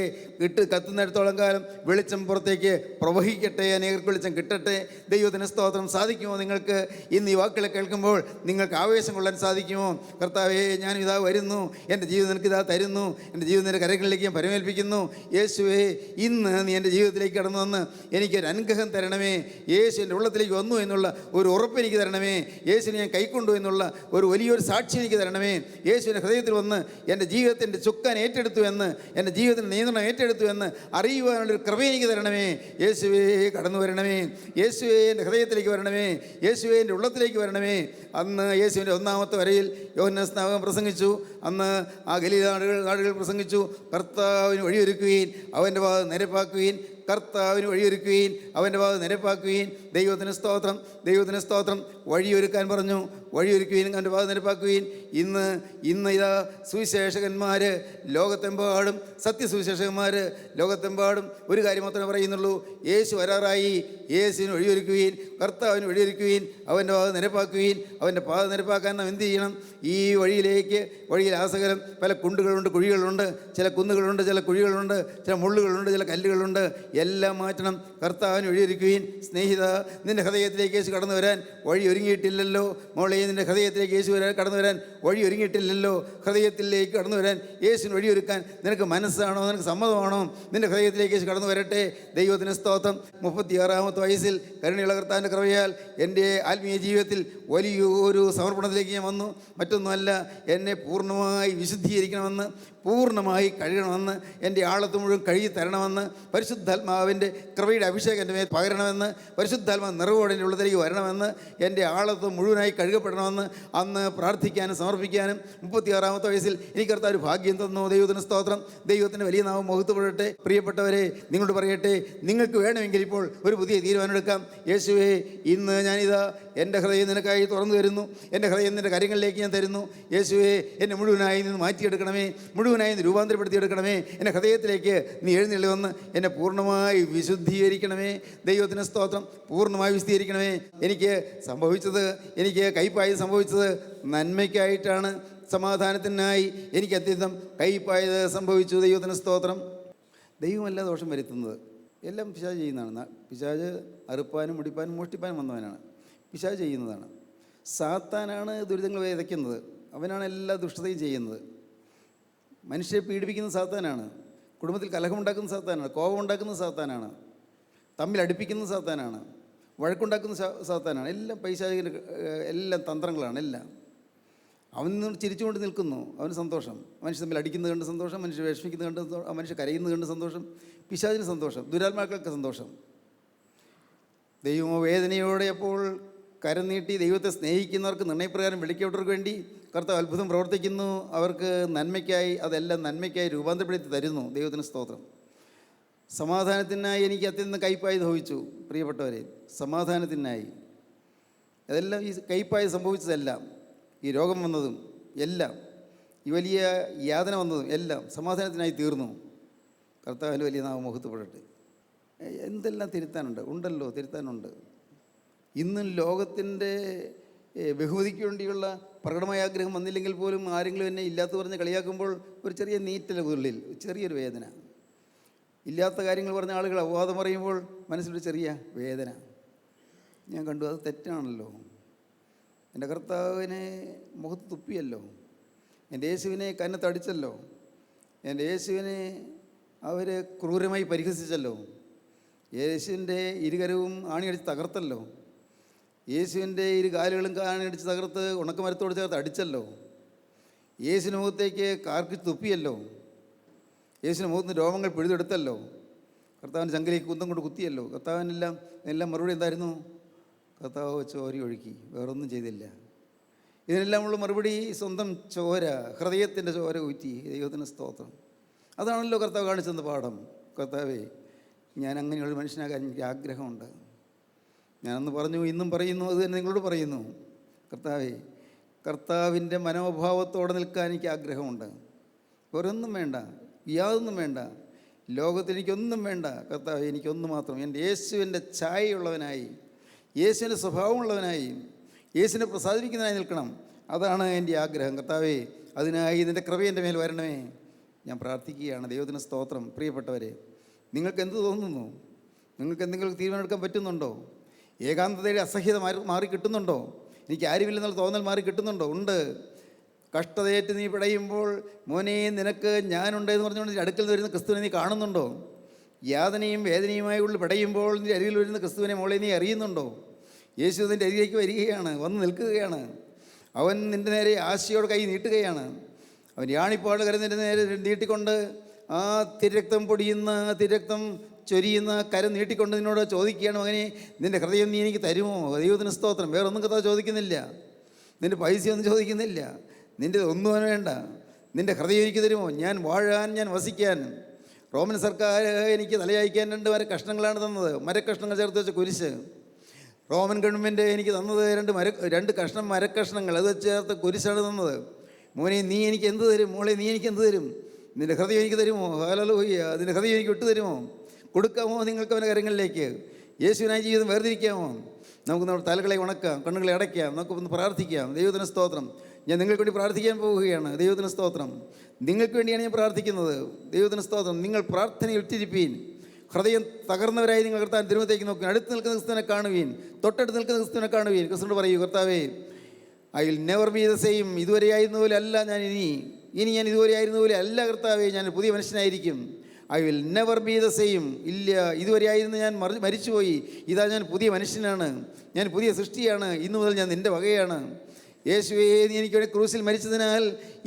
കത്തുന്നിടത്തോളം കാലം വെളിച്ചം പുറത്തേക്ക് പ്രവഹിക്കട്ടെ, അനേകർക്ക് വെളിച്ചം കിട്ടട്ടെ. ദൈവത്തിന് സ്തോത്രം. സാധിക്കുമോ നിങ്ങൾക്ക് ഇന്ന് ഈ വാക്കുകളെ കേൾക്കുമ്പോൾ നിങ്ങൾക്ക് ആവേശം കൊള്ളാൻ സാധിക്കുമോ? കർത്താവേ, ഞാൻ ഇതാ വരുന്നു, എൻ്റെ ജീവിതം നിനക്ക് ഇതാ തരുന്നു, എൻ്റെ ജീവിതം നിൻ്റെ കരങ്ങളിലേക്ക് ഞാൻ പരമേൽപ്പിക്കുന്നു. യേശുവേ, ഇന്ന് നീ എൻ്റെ ജീവിതത്തിലേക്ക് കടന്നു വന്ന് എനിക്കൊരു അനുഗ്രഹം തരണമേ. യേശു എൻ്റെ ഉള്ളത്തിലേക്ക് വന്നു എന്നുള്ള ഒരു ഉറപ്പ് എനിക്ക് തരണമേ. യേശുവിനെ ഞാൻ കൈക്കൊണ്ടു എന്നുള്ള ഒരു വലിയൊരു സാക്ഷി എനിക്ക് തരണമേ. യേശുവിൻ്റെ ഹൃദയത്തിൽ വന്ന് എൻ്റെ ജീവിതത്തിൻ്റെ ചുക്കാൻ ഏറ്റെടുത്തു എന്ന്, എൻ്റെ ജീവിതത്തിൻ്റെ നിയന്ത്രണം ഏറ്റെടുത്തു എന്ന് അറിയുവാനുള്ളൊരു കൃപ എനിക്ക് തരണമേ. യേശുവേ, കടന്നു വരണമേ. യേശുവേ, എൻ്റെ ഹൃദയത്തിലേക്ക് വരണമേ. യേശുവേ, എൻ്റെ ഉള്ളത്തിലേക്ക് വരണമേ. അന്ന് യേശുവിൻ്റെ ഒന്നാമത്തെ വരയിൽ യോഹന്നാൻ സ്നാപകൻ പ്രസംഗിച്ചു. അന്ന് ആ ഗലീല നാടുകൾ പ്രസംഗിച്ചു. കർത്താവിന് വഴിയൊരുക്കുകയും അവൻ്റെ പാത നിരപ്പാക്കുകയും കർത്താവിന് വഴിയൊരുക്കുകയും അവൻ്റെ പാത നിരപ്പാക്കുകയും. ദൈവത്തിന് സ്തോത്രം, ദൈവത്തിന് സ്തോത്രം. വഴിയൊരുക്കാൻ പറഞ്ഞു, വഴിയൊരുക്കുകയും അവൻ്റെ പാത നിരപ്പാക്കുകയും. ഇന്ന് ഇതാ സുവിശേഷകന്മാർ ലോകത്തെമ്പാടും, സത്യസുവിശേഷകന്മാർ ലോകത്തെമ്പാടും ഒരു കാര്യം മാത്രമേ പറയുന്നുള്ളൂ: യേശു വരാറായി, യേശുവിന് വഴിയൊരുക്കുകയും കർത്താവിന് വഴിയൊരുക്കുകയും അവൻ്റെ പാത നിരപ്പാക്കുകയും. അവൻ്റെ പാത നിരപ്പാക്കാൻ നാം എന്ത് ചെയ്യണം? ഈ വഴിയിൽ ആസകലം പല കുണ്ടുകളുണ്ട്, കുഴികളുണ്ട്, ചില കുന്നുകളുണ്ട്, ചില കുഴികളുണ്ട്, ചില മുള്ളുകളുണ്ട്, ചില കല്ലുകളുണ്ട്. എല്ലാം മാറ്റണം. കർത്താവിന് വഴിയൊരുക്കുകയും. സ്നേഹിത, നിൻ്റെ ഹൃദയത്തിലേക്ക് യേശു കടന്നു വരാൻ വഴി ഒരുങ്ങിയിട്ടില്ലല്ലോ. മോളെ, നിൻ്റെ ഹൃദയത്തിലേക്ക് യേശു കടന്നു വരാൻ വഴി ഒരുങ്ങിയിട്ടില്ലല്ലോ. ഹൃദയത്തിലേക്ക് കടന്നു വരാൻ യേശുവിന് വഴിയൊരുക്കാൻ നിനക്ക് മനസ്സാണോ? നിനക്ക് സമ്മതമാണോ? നിൻ്റെ ഹൃദയത്തിലേക്ക് യേശു കടന്നു വരട്ടെ. ദൈവത്തിന് സ്തോത്രം. 36-ാമത്തെ വയസ്സിൽ കരുണയുള്ള കർത്താവിൻ്റെ കൃപയാൽ എൻ്റെ ആത്മീയ ജീവിതത്തിൽ വലിയൊരു സമർപ്പണത്തിലേക്ക് ഞാൻ വന്നു. മറ്റൊന്നുമല്ല, എന്നെ പൂർണ്ണമായി വിശുദ്ധീകരിക്കണമെന്ന്, പൂർണ്ണമായി കഴുകണമെന്ന്, എൻ്റെ ആളത്ത് മുഴുവൻ കഴുകി തരണമെന്ന്, പരിശുദ്ധാത്മാവിൻ്റെ കൃപയുടെ അഭിഷേകം എൻ്റെ മേൽ പകരണമെന്ന്, പരിശുദ്ധാത്മാവ് നിറവോടെ എൻ്റെ ഉള്ളതിലേക്ക് വരണമെന്ന്, എൻ്റെ ആളത്ത് മുഴുവനായി കഴുകപ്പെടണമെന്ന് അന്ന് പ്രാർത്ഥിക്കാനും സമർപ്പിക്കാനും 36-ാമത്തെ വയസ്സിൽ എനിക്ക് കർത്താവ് ഒരു ഭാഗ്യം തന്നു. ദൈവത്തിന് സ്തോത്രം. ദൈവത്തിൻ്റെ വലിയ നാമം മഹത്വപ്പെടട്ടെ. പ്രിയപ്പെട്ടവരെ, നിങ്ങളോട് പറയട്ടെ, നിങ്ങൾക്ക് വേണമെങ്കിൽ ഇപ്പോൾ ഒരു പുതിയ തീരുമാനമെടുക്കാം. യേശുവേ, ഇന്ന് ഞാനിതാ എൻ്റെ ഹൃദയം നിനക്കായി തുറന്നു തരുന്നു. എൻ്റെ ഹൃദയം നിൻ്റെ കാര്യങ്ങളിലേക്ക് ഞാൻ തരുന്നു. യേശുവേ, എന്നെ മുഴുവനായി നിന്ന് മാറ്റിയെടുക്കണമേ, മുഴുവനായി നിന്ന് രൂപാന്തരപ്പെടുത്തിയെടുക്കണമേ. എൻ്റെ ഹൃദയത്തിലേക്ക് നീ എഴുന്നള്ളി വന്ന് എന്നെ പൂർണ്ണമായി വിശുദ്ധീകരിക്കണമേ. ദൈവത്തിന് സ്തോത്രം. പൂർണ്ണമായി വിശുദ്ധീകരിക്കണമേ. എനിക്ക് കയ്പായി സംഭവിച്ചത് നന്മയ്ക്കായിട്ടാണ്, സമാധാനത്തിനായി എനിക്ക് അത്യന്തം കയ്പായത് സംഭവിച്ചു. ദൈവത്തിന് സ്തോത്രം. ദൈവമല്ല ദോഷം വരുത്തുന്നത്, എല്ലാം പിശാച് ചെയ്യുന്നതാണ്. പിശാച് അറുപ്പാനും മുടിപ്പാനും മോഷ്ടിപ്പാനും വന്നവനാണ്. പിശാച് ചെയ്യുന്നതാണ്. സാത്താനാണ് ദുരിതങ്ങൾ വിതയ്ക്കുന്നത്. അവനാണ് എല്ലാ ദുഷ്ടതയും ചെയ്യുന്നത്. മനുഷ്യരെ പീഡിപ്പിക്കുന്ന സാത്താനാണ്. കുടുംബത്തിൽ കലഹമുണ്ടാക്കുന്ന സാത്താനാണ്. കോപമുണ്ടാക്കുന്ന സാത്താനാണ്. തമ്മിൽ അടുപ്പിക്കുന്ന സാത്താനാണ്. വഴക്കുണ്ടാക്കുന്ന സാത്താനാണ്. എല്ലാം പൈശാചികൻ്റെ എല്ലാം തന്ത്രങ്ങളാണ്. എല്ലാം അവൻ ചിരിച്ചുകൊണ്ട് നിൽക്കുന്നു, അവന് സന്തോഷം. മനുഷ്യർ തമ്മിൽ അടിക്കുന്നത് കണ്ട് സന്തോഷം, മനുഷ്യർ വിഷമിക്കുന്നത് കണ്ട്, മനുഷ്യർ കരയുന്നത് കണ്ട് സന്തോഷം. പിശാചിന് സന്തോഷം, ദുരാത്മാക്കൾക്ക് സന്തോഷം. ദൈവമോ വേദനയോടെ അപ്പോൾ കരം നീട്ടി ദൈവത്തെ സ്നേഹിക്കുന്നവർക്ക് നിർണയപ്രകാരം വിളിക്കപ്പെട്ടവർക്ക് വേണ്ടി കർത്താവ് അത്ഭുതം പ്രവർത്തിക്കുന്നു. അവർക്ക് നന്മയ്ക്കായി, അതെല്ലാം നന്മയ്ക്കായി രൂപാന്തരപ്പെടുത്തി തരുന്നു. ദൈവത്തിന് സ്തോത്രം. സമാധാനത്തിനായി എനിക്ക് അത്യന്തം കയ്പായി ഭവിച്ചു. പ്രിയപ്പെട്ടവരെ, സമാധാനത്തിനായി അതെല്ലാം ഈ കയ്പായി സംഭവിച്ചതെല്ലാം, ഈ രോഗം വന്നതും എല്ലാം, ഈ വലിയ യാതന വന്നതും എല്ലാം സമാധാനത്തിനായി തീർന്നു. കർത്താവിൻ്റെ വലിയ നാമം മഹത്വപ്പെടട്ടെ. എന്തെല്ലാം ഉണ്ടല്ലോ തിരുത്താനുണ്ട്. ഇന്നും ലോകത്തിൻ്റെ ബഹുമതിക്ക് വേണ്ടിയുള്ള പ്രകടമായ ആഗ്രഹം വന്നില്ലെങ്കിൽ പോലും ആരെങ്കിലും എന്നെ ഇല്ലാത്ത പറഞ്ഞ് കളിയാക്കുമ്പോൾ ഒരു ചെറിയ നീറ്റൽ ഉള്ളിൽ, ചെറിയൊരു വേദന. ഇല്ലാത്ത കാര്യങ്ങൾ പറഞ്ഞ ആളുകൾ അപവാദം പറയുമ്പോൾ മനസ്സിലൊരു ചെറിയ വേദന ഞാൻ കണ്ടു. അത് തെറ്റാണല്ലോ. എൻ്റെ കർത്താവിനെ മുഖത്ത് തുപ്പിയല്ലോ, എൻ്റെ യേശുവിനെ കന്നത്തടിച്ചല്ലോ, എൻ്റെ യേശുവിനെ അവർ ക്രൂരമായി പരിഹസിച്ചല്ലോ, യേശുവിൻ്റെ ഇരുകരവും ആണിയടിച്ച് തകർത്തല്ലോ, യേശുവിൻ്റെ ഇരു കാലുകളും ആണിയടിച്ച് തകർത്ത് ഉണക്കമരത്തോട് ചേർത്ത് അടിച്ചല്ലോ, യേശുവിൻ്റെ മുഖത്തേക്ക് കാർക്കി തുപ്പിയല്ലോ, യേശുവിൻ്റെ മുഖത്ത് നിന്ന് രോമങ്ങൾ പിഴുതെടുത്തല്ലോ, കർത്താവിൻ്റെ ചങ്കിലേക്ക് കുന്തം കൊണ്ട് കുത്തിയല്ലോ. എല്ലാം മറുപടി എന്തായിരുന്നു? കർത്താവ് ചോര ഒഴുക്കി, വേറൊന്നും ചെയ്തില്ല. ഇതിനെല്ലാമുള്ള മറുപടി സ്വന്തം ചോര, ഹൃദയത്തിൻ്റെ ചോര ഊറ്റി. ദൈവത്തിന് സ്തോത്രം. അതാണല്ലോ കർത്താവ് കാണിച്ചെന്ന പാഠം. കർത്താവേ, ഞാൻ അങ്ങനെയുള്ള മനുഷ്യനാകാൻ എനിക്ക് ആഗ്രഹമുണ്ട്. ഞാനന്ന് പറഞ്ഞു, ഇന്നും പറയുന്നു, അത് തന്നെ നിങ്ങളോട് പറയുന്നു. കർത്താവേ, കർത്താവിൻ്റെ മനോഭാവത്തോടെ നിൽക്കാൻ എനിക്ക് ആഗ്രഹമുണ്ട്. വേറൊന്നും വേണ്ട, യാതൊന്നും വേണ്ട, ലോകത്തിൽ എനിക്കൊന്നും വേണ്ട. കർത്താവേ, എനിക്കൊന്നു മാത്രം, എൻ്റെ യേശുവിൻ്റെ ഛായയുള്ളവനായി, യേശുവിൻ്റെ സ്വഭാവമുള്ളവനായി, യേശുവിനെ പ്രസാദിപ്പിക്കുന്നതിനായി നിൽക്കണം. അതാണ് എൻ്റെ ആഗ്രഹം. കർത്താവേ, അതിനായി നിൻ്റെ കൃപ എൻ്റെ മേൽ വരണമേ. ഞാൻ പ്രാർത്ഥിക്കുകയാണ്. ദൈവത്തിന് സ്തോത്രം. പ്രിയപ്പെട്ടവരെ, നിങ്ങൾക്ക് എന്ത് തോന്നുന്നു? നിങ്ങൾക്ക് എന്തെങ്കിലും തീരുമാനമെടുക്കാൻ പറ്റുന്നുണ്ടോ? ഏകാന്തതയുടെ അസഹ്യത മാറി കിട്ടുന്നുണ്ടോ? എനിക്ക് ആരുമില്ലെന്നുള്ള തോന്നൽ മാറി കിട്ടുന്നുണ്ടോ? ഉണ്ട്. കഷ്ടതയേറ്റ് നീ പിടയുമ്പോൾ, മോനെ നിനക്ക് ഞാനുണ്ടെന്ന് പറഞ്ഞുകൊണ്ട് അടുക്കൽ വരുന്ന ക്രിസ്തുവിനെ നീ കാണുന്നുണ്ടോ? യാതനയും വേദനയുമായി ഉള്ളിൽ പിടയുമ്പോൾ നീ അരികിൽ വരുന്ന ക്രിസ്തുവിനെ മോളെ നീ അറിയുന്നുണ്ടോ? യേശു നിൻ്റെ അരികിലേക്ക് വരികയാണ്, വന്ന് നിൽക്കുകയാണ്. അവൻ നിൻ്റെ നേരെ ആശയോടെ കൈ നീട്ടുകയാണ്. അവൻ യാണിപ്പാട് കരം നിൻ്റെ നേരെ നീട്ടിക്കൊണ്ട് ആ തിരക്തം പൊടിയുന്ന, തിരക്തം ചൊരിയുന്ന കരം നീട്ടിക്കൊണ്ട് നിന്നോട് ചോദിക്കുകയാണ്, മകനെ നിൻ്റെ ഹൃദയം നീ എനിക്ക് തരുമോ? ദൈവത്തിന് സ്തോത്രം. വേറൊന്നും കഥ ചോദിക്കുന്നില്ല, നിൻ്റെ പൈസയൊന്നും ചോദിക്കുന്നില്ല, നിൻ്റെ ഒന്നും വേണ്ട. നിൻ്റെ ഹൃദയം എനിക്ക് തരുമോ? ഞാൻ വാഴാൻ, ഞാൻ വസിക്കാൻ. റോമൻ സർക്കാർ എനിക്ക് തലയായിക്കാൻ 2 മരക്കഷ്ണങ്ങളാണ് തന്നത്. മരക്കഷ്ണങ്ങൾ ചേർത്ത് വെച്ച കുരിശ്. റോമൻ ഗവൺമെൻറ് എനിക്ക് തന്നത് 2 കഷ്ണം മരക്കഷ്ണങ്ങൾ അത് ചേർത്ത് കുരിശാണ് തന്നത്. മോനെ നീ എനിക്ക് എന്ത് തരും? മോളെ നീ എനിക്ക് എന്ത് തരും? നിൻ്റെ ഹൃദയം എനിക്ക് തരുമോ? ഹല്ലേലൂയ. അതിൻ്റെ ഹൃദയം എനിക്ക് വിട്ടു തരുമോ? കൊടുക്കാമോ നിങ്ങൾക്ക് അവൻ്റെ കരങ്ങളിലേക്ക്? യേശുവിനായി ജീവിതം വേർതിരിക്കാമോ? നമുക്ക് നമ്മുടെ തലകളെ ഉണക്കാം, കണ്ണുകളെ അടയ്ക്കാം, നമുക്കൊന്ന് പ്രാർത്ഥിക്കാം. ദൈവത്തിന് സ്തോത്രം. ഞാൻ നിങ്ങൾക്ക് വേണ്ടി പ്രാർത്ഥിക്കാൻ പോവുകയാണ്. ദൈവത്തിന് സ്തോത്രം. നിങ്ങൾക്ക് വേണ്ടിയാണ് ഞാൻ പ്രാർത്ഥിക്കുന്നത്. ദൈവത്തിന് സ്തോത്രം. നിങ്ങൾ പ്രാർത്ഥനയിൽ ഇട്ടിരിപ്പീൻ. ഹൃദയം തകർന്നവരായി നിങ്ങൾ കർത്താവിൻ്റെ തിരുമുഖത്തേക്ക് നോക്കുക. അടുത്ത് നിൽക്കുന്ന ക്രിസ്തുവിനെ കാണുവീൻ, തൊട്ടടുത്ത് നിൽക്കുന്ന ക്രിസ്തുവിനെ കാണുവീൻ. ക്രിസ്തുവിനോട് പറയൂ, കർത്താവേ, I will never be the same. ഇതുവരെ ആയിരുന്ന പോലെ അല്ല ഞാൻ ഇനി ഞാൻ ഇതുവരെ ആയിരുന്ന പോലെ അല്ല കർത്താവേ, ഞാൻ പുതിയ മനുഷ്യനായിരിക്കും. I will never be the same. ഇല്ല, ഇതുവരെ ആയിരുന്നു ഞാൻ മരിച്ചുപോയി. ഇതാ ഞാൻ പുതിയ മനുഷ്യനാണ്, ഞാൻ പുതിയ സൃഷ്ടിയാണ്. ഇന്നു മുതൽ ഞാൻ നിൻ്റെ വകയാണ്. യേശുവേ, നീ എനിക്ക് വേണ്ടി ക്രൂസിൽ മരിച്ചതിനാൽ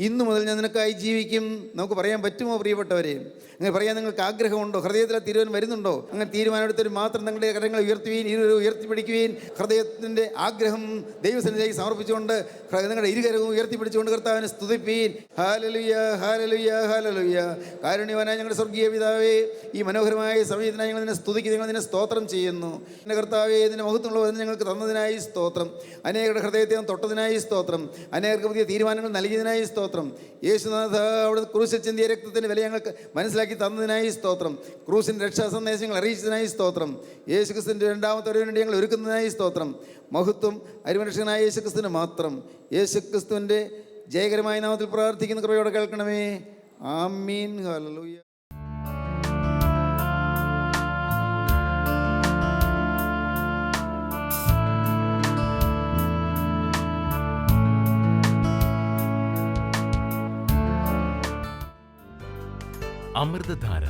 ഇന്നു മുതൽ ഞാൻ നിനക്കായി ജീവിക്കും. നമുക്ക് പറയാൻ പറ്റുമോ പ്രിയപ്പെട്ടവരെ? അങ്ങനെ പറയാൻ നിങ്ങൾക്ക് ആഗ്രഹമുണ്ടോ? ഹൃദയത്തിലെ തീരുമാനം വരുന്നുണ്ടോ? അങ്ങനെ തീരുമാനമെടുത്തൊരു മാത്രം നിങ്ങളുടെ കരങ്ങൾ ഉയർത്തുവീൻ, ഉയർത്തിപ്പിടിക്കുവീൻ. ഹൃദയത്തിൻ്റെ ആഗ്രഹം ദൈവസന്നിധിയിലേക്ക് സമർപ്പിച്ചുകൊണ്ട് നിങ്ങളുടെ ഇരുകരവും ഉയർത്തിപ്പിടിച്ചുകൊണ്ട് കർത്താവിനെ സ്തുതിപ്പീൻ. Hallelujah, hallelujah, hallelujah. കാരുണ്യവാനായ ഞങ്ങളുടെ സ്വർഗീയ പിതാവേ, ഈ മനോഹരമായ സമയത്തിനായി ഞങ്ങൾ നിന്നെ സ്തുതിക്കുന്നു, ഞങ്ങൾ നിന്നെ സ്തോത്രം ചെയ്യുന്നു. എൻ്റെ കർത്താവേ, ഇതിൻ്റെ മഹത്വമുള്ള ഞങ്ങൾക്ക് തന്നതിനായി സ്തോത്രം. അനേകരുടെ ഹൃദയത്തെ തൊട്ടതിനായി സ്തോത്രം. അനേകർക്ക് പുതിയ തീരുമാനങ്ങൾ നൽകിയതിനായി സ്തോത്രം. യേശുനാഥ, അവിടെ ക്രൂശിൽ ചിന്തിയ രക്തത്തിൻ്റെ വില ഞങ്ങൾക്ക് മനസ്സിലാക്കി തന്നതിനായി സ്തോത്രം. ക്രൂസിൻ്റെ രക്ഷാ സന്ദേശങ്ങൾ അറിയിച്ചതിനായി സ്തോത്രം. യേശുക്രിസ്തുവിൻ്റെ 2ാമത്തെ വരവിന് വേണ്ടി ഞങ്ങൾ ഒരുക്കുന്നതിനായി സ്തോത്രം. മഹത്വം അരിമനുഷ്യനായ യേശുക്രിസ്തുവിന് മാത്രം. യേശുക്രിസ്തുവിൻ്റെ ജയകരമായ നാമത്തിൽ പ്രാർത്ഥിക്കുന്ന കൃപയോടെ കേൾക്കണമേ. ആമീൻ. ഹല്ലേലൂയ. അമൃതധാര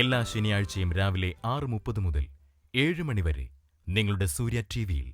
എല്ലാ ശനിയാഴ്ചയും രാവിലെ 6:30 മുതൽ 7 മണി വരെ നിങ്ങളുടെ സൂര്യ TV-യിൽ.